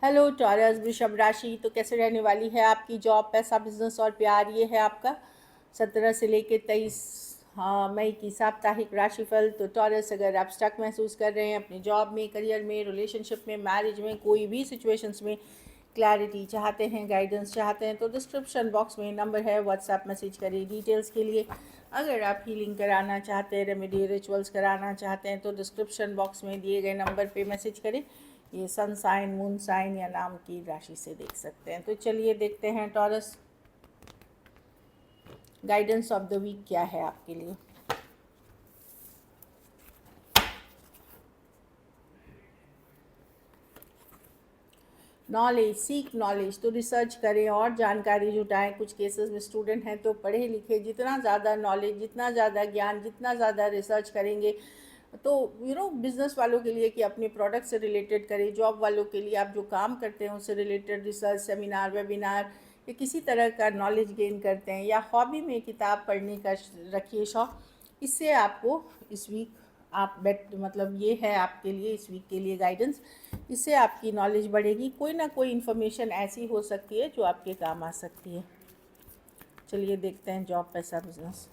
Hello taurus वृषभ राशि, तो कैसे रहने वाली है आपकी जॉब, पैसा, बिजनेस और प्यार। ये है आपका 17 से लेकर 23 मई की साप्ताहिक राशिफल। तो टॉरस, अगर आप स्टक महसूस कर रहे हैं अपनी जॉब में, करियर में, रिलेशनशिप में, मैरिज में, कोई भी सिचुएशंस में क्लैरिटी चाहते हैं, गाइडेंस चाहते हैं, तो डिस्क्रिप्शन बॉक्स में नंबर है, व्हाट्सएप मैसेज करिए डिटेल्स के लिए। अगर आप हीलिंग कराना चाहते हैं, रेमेडी रिचुअल्स कराना चाहते हैं, तो डिस्क्रिप्शन बॉक्स में दिए गए नंबर पे मैसेज करें। ये सन साइन, मून साइन या नाम की राशि से देख सकते हैं। तो चलिए देखते हैं Taurus, guidance of the week क्या है आपके लिए। नॉलेज, सीख नॉलेज, तो रिसर्च करें और जानकारी जुटाएं। कुछ केसेस में स्टूडेंट हैं तो पढ़े लिखे, जितना ज़्यादा नॉलेज, जितना ज़्यादा ज्ञान, जितना ज़्यादा रिसर्च करेंगे, तो बिजनेस वालों के लिए कि अपने प्रोडक्ट से रिलेटेड करें, जॉब वालों के लिए आप जो काम करते हैं उससे रिलेटेड रिसर्च, सेमिनार, वेबिनार या किसी तरह का नॉलेज गेन करते हैं, या हॉबी में किताब पढ़ने का रखिए शौक। इससे आपको इस वीक आप मतलब ये है आपके लिए इस वीक के लिए गाइडेंस। इससे आपकी नॉलेज बढ़ेगी, कोई ना कोई इन्फॉर्मेशन ऐसी हो सकती है जो आपके काम आ सकती है। चलिए देखते हैं जॉब, पैसा, बिजनेस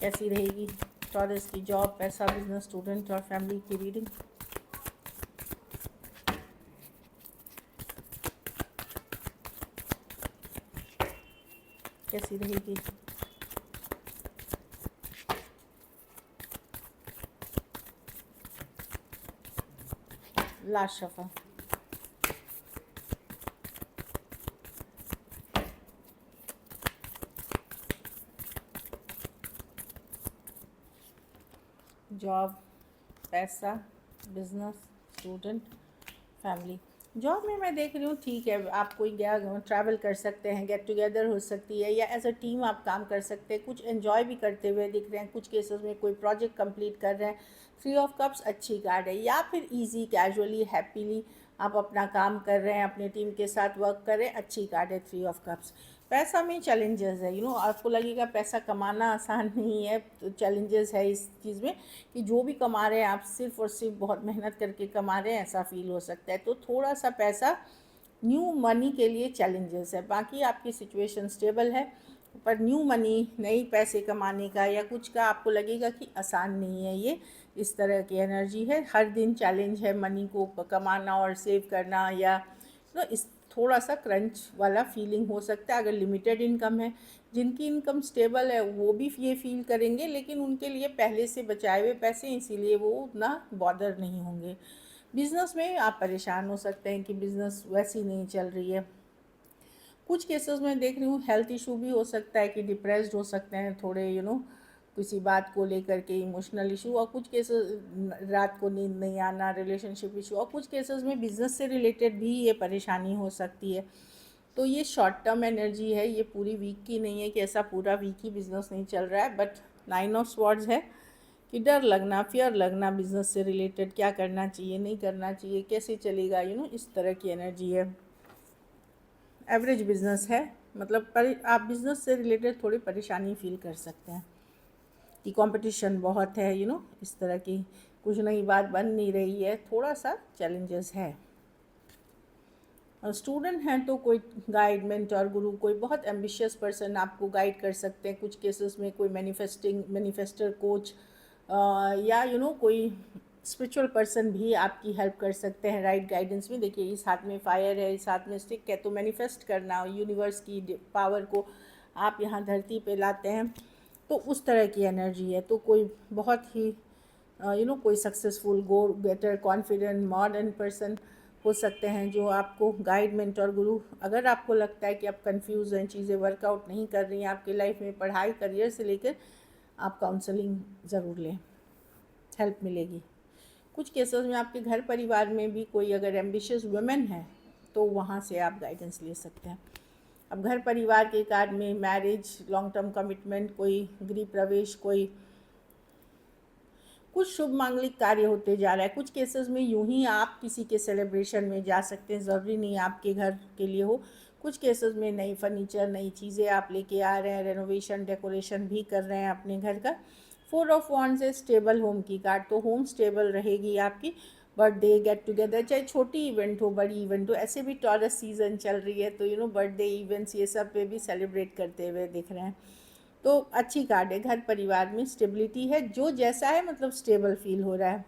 कैसी रहेगी टॉरस की जॉब, पैसा, बिजनेस, स्टूडेंट और फैमिली की रीडिंग। कैसी रहेगी। Last shuffle. जॉब, पैसा, बिजनेस, स्टूडेंट, फैमिली। जॉब में मैं देख रही हूँ ठीक है, आप कोई गया ट्रैवल कर सकते हैं, गेट टुगेदर हो सकती है, या एज अ टीम आप काम कर सकते हैं, कुछ एंजॉय भी करते हुए दिख रहे हैं। कुछ केसेस में कोई प्रोजेक्ट कंप्लीट कर रहे हैं। थ्री ऑफ कप्स अच्छी कार्ड है। या फिर इजी, कैजुअली, हैप्पीली आप अपना काम कर रहे हैं, अपने टीम के साथ वर्क कर रहे हैं, अच्छी कार्ड है थ्री ऑफ कप्स। पैसा में चैलेंजेस है, आपको लगेगा पैसा कमाना आसान नहीं है, तो चैलेंजेस है इस चीज़ में कि जो भी कमा रहे हैं आप सिर्फ और सिर्फ बहुत मेहनत करके कमा रहे हैं, ऐसा फील हो सकता है। तो थोड़ा सा पैसा, न्यू मनी के लिए चैलेंजेस है। बाकी आपकी सिचुएशन स्टेबल है, पर न्यू मनी, नई पैसे कमाने का या कुछ का आपको लगेगा कि आसान नहीं है ये। इस तरह की एनर्जी है, हर दिन चैलेंज है मनी को कमाना और सेव करना, या इस थोड़ा सा क्रंच वाला फीलिंग हो सकता है अगर लिमिटेड इनकम है। जिनकी इनकम स्टेबल है वो भी ये फील करेंगे, लेकिन उनके लिए पहले से बचाए हुए पैसे, इसीलिए वो उतना बॉदर नहीं होंगे। बिज़नेस में आप परेशान हो सकते हैं कि बिज़नेस वैसी नहीं चल रही है। कुछ केसेस में देख रही हूँ हेल्थ इशू भी हो सकता है कि डिप्रेस्ड हो सकते हैं थोड़े, किसी बात को लेकर के इमोशनल इशू, और कुछ केसेस रात को नींद नहीं आना, रिलेशनशिप इशू, और कुछ केसेस में बिज़नेस से रिलेटेड भी ये परेशानी हो सकती है। तो ये शॉर्ट टर्म एनर्जी है, ये पूरी वीक की नहीं है कि ऐसा पूरा वीक ही बिज़नेस नहीं चल रहा है। बट 9 ऑफ स्वॉर्ड्स है कि डर लगना, फियर लगना, बिज़नेस से रिलेटेड क्या करना चाहिए, नहीं करना चाहिए, कैसे चलेगा, इस तरह की एनर्जी है। एवरेज बिजनेस है, मतलब आप बिज़नेस से रिलेटेड थोड़ी परेशानी फील कर सकते हैं कि कंपटीशन बहुत है, इस तरह की कुछ नई बात बन नहीं रही है, थोड़ा सा चैलेंजेस है। और स्टूडेंट हैं तो कोई गाइड, मेंटर, गुरु, कोई बहुत एम्बिशियस पर्सन आपको गाइड कर सकते हैं। कुछ केसेस में कोई मैनिफेस्टर कोच, या कोई स्पिरिचुअल पर्सन भी आपकी हेल्प कर सकते हैं राइट गाइडेंस में। देखिए इस हाथ में फायर है, इस हाथ में स्टिक है, तो मैनिफेस्ट करना, यूनिवर्स की पावर को आप यहाँ धरती पे लाते हैं, तो उस तरह की एनर्जी है। तो कोई बहुत ही कोई सक्सेसफुल, गो गेटर, कॉन्फिडेंट, मॉडर्न पर्सन हो सकते हैं जो आपको गाइड, मेंटर, गुरु। अगर आपको लगता है कि आप कंफ्यूज हैं, चीज़ें वर्कआउट नहीं कर रही हैं आपकी लाइफ में, पढ़ाई, करियर से लेकर, आप काउंसलिंग ज़रूर लें, हेल्प मिलेगी। कुछ केसेस में आपके घर परिवार में भी कोई अगर एम्बिशियस वुमेन है तो वहाँ से आप गाइडेंस ले सकते हैं। अब घर परिवार के कार्ड में मैरिज, लॉन्ग टर्म कमिटमेंट, कोई गृह प्रवेश, कोई कुछ शुभ मांगलिक कार्य होते जा रहा है। कुछ केसेस में यूं ही आप किसी के सेलिब्रेशन में जा सकते हैं, ज़रूरी नहीं आपके घर के लिए हो। कुछ केसेस में नई फर्नीचर, नई चीज़ें आप लेके आ रहे हैं, रेनोवेशन, डेकोरेशन भी कर रहे हैं अपने घर का। 4 ऑफ वॉन्ड्स है, स्टेबल होम की कार्ड, तो होम स्टेबल रहेगी आपकी। बर्थडे, गेट टुगेदर, चाहे छोटी इवेंट हो बड़ी इवेंट हो, ऐसे भी टॉरस सीज़न चल रही है, तो बर्थडे इवेंट्स ये सब पे भी सेलिब्रेट करते हुए दिख रहे हैं। तो अच्छी कार्ड है, घर परिवार में स्टेबिलिटी है, जो जैसा है मतलब स्टेबल फील हो रहा है।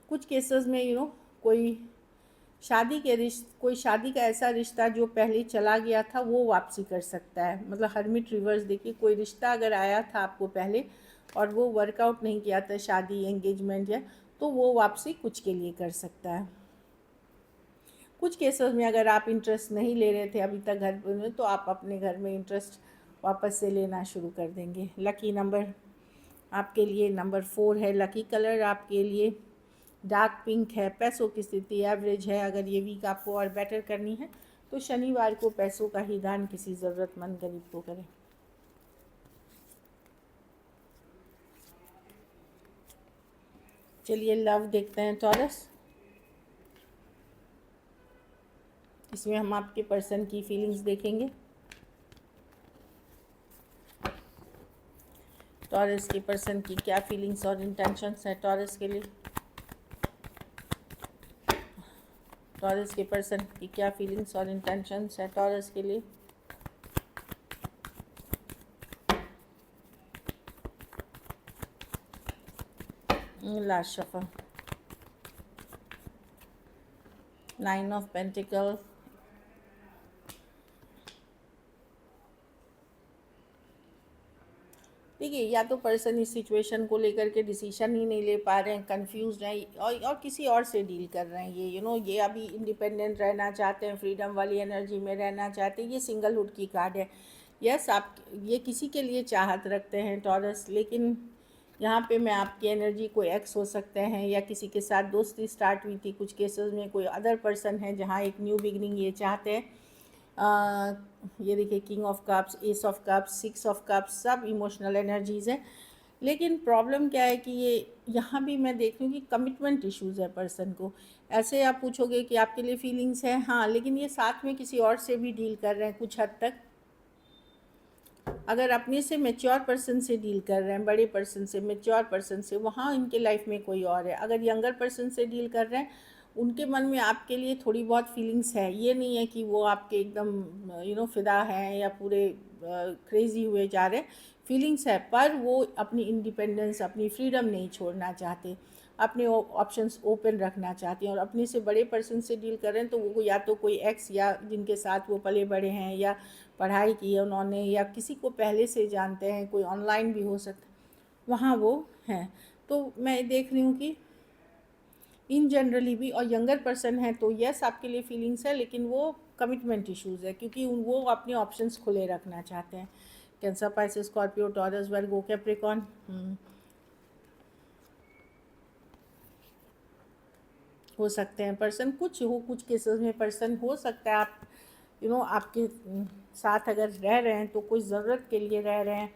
कुछ केसेस में कोई कोई शादी का ऐसा रिश्ता जो पहले चला गया था वो वापसी कर सकता है। मतलब हर्मिट रिवर्स देखिए, कोई रिश्ता अगर आया था आपको पहले और वो वर्कआउट नहीं किया था, शादी एंगेजमेंट या, तो वो वापसी कुछ के लिए कर सकता है। कुछ केसेस में अगर आप इंटरेस्ट नहीं ले रहे थे अभी तक घर में, तो आप अपने घर में इंटरेस्ट वापस से लेना शुरू कर देंगे। लकी नंबर आपके लिए नंबर 4 है। लकी कलर आपके लिए डार्क पिंक है। पैसों की स्थिति एवरेज है। अगर ये वीक आपको और बेटर करनी है तो शनिवार को पैसों का ही दान किसी ज़रूरतमंद गरीब को करें। चलिए लव देखते हैं टॉरस। इसमें हम आपके पर्सन की फीलिंग्स देखेंगे। टॉरस के पर्सन की क्या फीलिंग्स और इंटेंशंस है टॉरस के लिए। टॉरस के पर्सन की क्या फीलिंग्स और इंटेंशंस है टॉरस के लिए। लास्ट शफल, 9 ऑफ पेंटिकल, देखिए या तो पर्सन इस सिचुएशन को लेकर के डिसीजन ही नहीं ले पा रहे हैं, कंफ्यूज हैं, और किसी और से डील कर रहे हैं। ये ये अभी इंडिपेंडेंट रहना चाहते हैं, फ्रीडम वाली एनर्जी में रहना चाहते हैं। ये सिंगलहुड की कार्ड है। यस, आप ये किसी के लिए चाहत रखते हैं टॉरस, लेकिन यहाँ पे मैं आपकी एनर्जी कोई एक्स हो सकते हैं या किसी के साथ दोस्ती स्टार्ट हुई थी। कुछ केसेस में कोई अदर पर्सन है जहाँ एक न्यू बिगनिंग ये चाहते हैं। ये देखिए, king of cups, S of cups, 6 of cups, सब इमोशनल एनर्जीज़ हैं। लेकिन प्रॉब्लम क्या है कि ये यहाँ भी मैं देख रही हूँ कि कमिटमेंट इश्यूज़ है पर्सन को। ऐसे आप पूछोगे कि आपके लिए फीलिंग्स हैं, हाँ, लेकिन ये साथ में किसी और से भी डील कर रहे हैं कुछ हद तक। अगर अपने से मेच्योर पर्सन से डील कर रहे हैं, बड़े पर्सन से, मेच्योर पर्सन से, वहाँ इनके लाइफ में कोई और है। अगर यंगर पर्सन से डील कर रहे हैं, उनके मन में आपके लिए थोड़ी बहुत फीलिंग्स है। ये नहीं है कि वो आपके एकदम फ़िदा हैं या पूरे क्रेज़ी हुए जा रहे हैं। फीलिंग्स है, पर वो अपनी इंडिपेंडेंस, अपनी फ्रीडम नहीं छोड़ना चाहते, अपने ऑप्शंस ओपन रखना चाहते हैं। और अपने से बड़े पर्सन से डील कर रहे हैं तो वो या तो कोई एक्स या जिनके साथ वो पले बड़े हैं या पढ़ाई की है उन्होंने, या किसी को पहले से जानते हैं, कोई ऑनलाइन भी हो सकता, वहाँ वो हैं। तो मैं देख रही हूँ कि इन जनरली भी, और यंगर पर्सन है तो यस आपके लिए फीलिंग्स है, लेकिन वो कमिटमेंट इश्यूज़ है क्योंकि वो अपने ऑप्शंस खुले रखना चाहते हैं। Cancer, Pisces, Scorpio, taurus, Virgo, Capricorn. हो सकते हैं पर्सन, कुछ केसेस में पर्सन हो सकता है आप आपके साथ अगर रह रहे हैं तो कोई ज़रूरत के लिए रह रहे हैं,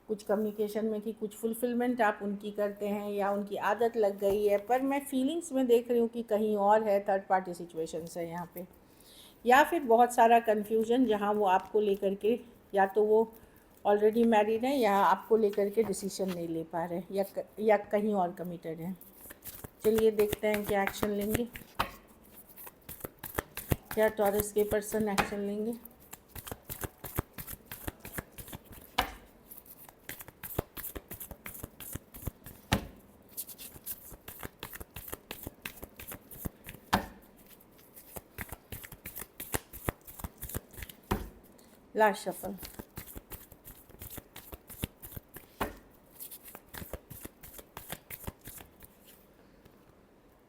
कुछ कम्युनिकेशन में कि कुछ फुलफिलमेंट आप उनकी करते हैं या उनकी आदत लग गई है। पर मैं फीलिंग्स में देख रही हूँ कि कहीं और है, थर्ड पार्टी सिचुएशंस है यहाँ पे, या फिर बहुत सारा कन्फ्यूजन जहाँ वो आपको लेकर के, या तो वो ऑलरेडी मैरिड है या आपको लेकर के डिसीजन नहीं ले पा रहे, या कहीं और कमिटेड हैं। चलिए देखते हैं क्या एक्शन लेंगे, क्या टॉरस के पर्सन एक्शन लेंगे। Last shuffle,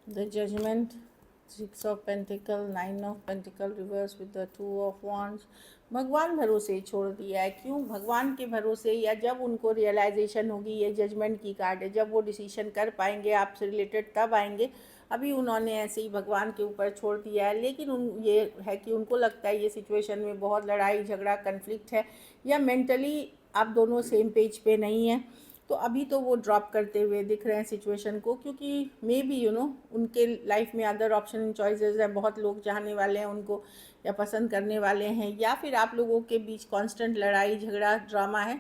the judgement, 6 of pentacle, 9 of pentacle reverse with the 2 of wands. भगवान भरोसे छोड़ दिया है। क्यों भगवान के भरोसे, या जब उनको रियलाइजेशन होगी, ये जजमेंट की कार्ड है, जब वो डिसीजन कर पाएंगे आपसे रिलेटेड तब आएंगे। अभी उन्होंने ऐसे ही भगवान के ऊपर छोड़ दिया है, लेकिन ये है कि उनको लगता है ये सिचुएशन में बहुत लड़ाई झगड़ा कन्फ्लिक्ट है, या मेंटली आप दोनों सेम पेज पे नहीं हैं। तो अभी तो वो ड्रॉप करते हुए दिख रहे हैं सिचुएशन को, क्योंकि मे बी उनके लाइफ में अदर ऑप्शन एंड चॉइसेस हैं, बहुत लोग चाहने वाले हैं उनको या पसंद करने वाले हैं, या फिर आप लोगों के बीच कांस्टेंट लड़ाई झगड़ा ड्रामा है,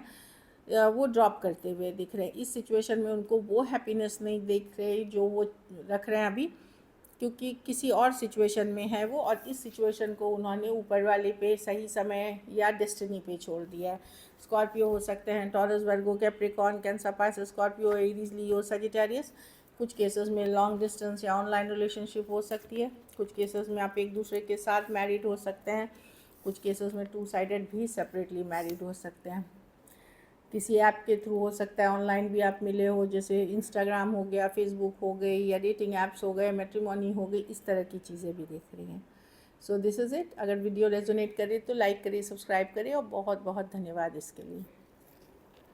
वो ड्रॉप करते हुए दिख रहे हैं। इस सिचुएशन में उनको वो हैप्पीनेस नहीं देख रहे जो वो रख रहे हैं अभी। क्योंकि किसी और सिचुएशन में है वो, और इस सिचुएशन को उन्होंने ऊपर वाले पे सही समय या डेस्टिनी पे छोड़ दिया है। स्कॉर्पियो हो सकते हैं, Taurus, Virgo, Capricorn, Cancer, Pisces, Scorpio, Aries, Leo, Sagittarius. कुछ केसेस में लॉन्ग डिस्टेंस या ऑनलाइन रिलेशनशिप हो सकती है। कुछ केसेस में आप एक दूसरे के साथ मैरिड हो सकते हैं। कुछ केसेस में 2 साइडेड भी सेपरेटली मैरिड हो सकते हैं। किसी ऐप के थ्रू हो सकता है, ऑनलाइन भी आप मिले हो, जैसे इंस्टाग्राम हो गया, फेसबुक हो गई, या डेटिंग ऐप्स हो गए, मैट्रिमोनी हो गई, इस तरह की चीज़ें भी देख रही हैं। So this is it. अगर वीडियो रेजोनेट करे तो लाइक करिए, सब्सक्राइब करिए, और बहुत बहुत धन्यवाद इसके लिए।